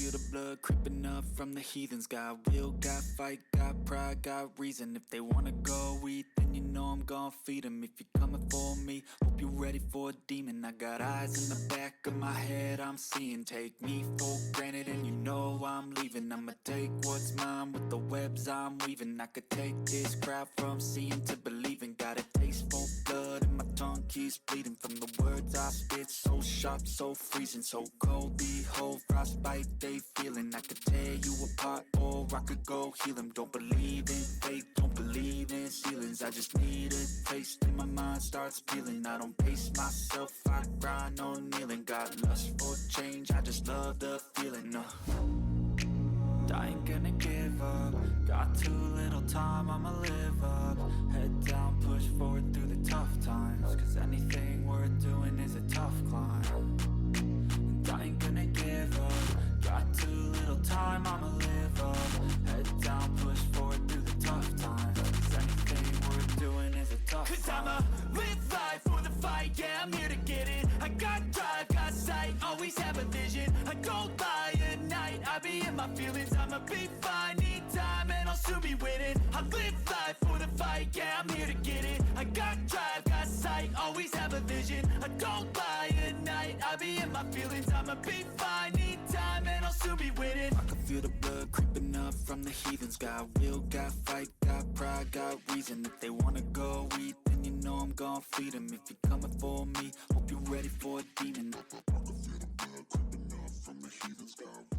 feel the blood creeping up from the heathens. Got will, got fight, got pride, got reason. If they wanna go eat, then you know I'm gon' feed them. If you're coming for me, hope you're ready for a demon. I got eyes in the back of my head, I'm seeing. Take me for granted and you know I'm leaving. I'ma take what's mine with the webs I'm weaving. I could take this crowd from seeing to believing. Got a taste for blood and my tongue keeps bleeding from the words I spit. So sharp, so freezing, so cold. Behold, frostbite they feeling. I could tear you apart or I could go heal them. Don't believe in fate, don't believe in ceilings. I just need a taste and my mind starts peeling. I don't pace myself, I grind on kneeling. Got lust for change, I just love the feeling. I ain't gonna give up. Got too little time, I'ma live up. Head down, push forward through the tough times. Cause anything worth doing is a tough climb. And I ain't gonna give up. Got too little time, I'ma live up. Head down, push forward through the tough times. Cause anything worth doing is a tough climb. Cause I'ma live life for the fight, yeah, I'm here to get it. I got drive, got sight, always have a vision. I don't lie at night, I be in my feelings. I'ma be fine, need time and I'll soon be winning. I live life for the fight, yeah, I'm here to get it. I got drive, got sight, always have a vision. I don't lie at night, I be in my feelings. I'ma be fine, need time and I'll soon be winning. I can feel the blood creeping up from the heathens. Got will, got fight, got pride, got reason. If they wanna go eat, then you know I'm gon' feed them. If you're coming for me, hope you're ready for a demon. I can feel the blood creeping up from the heathens. Got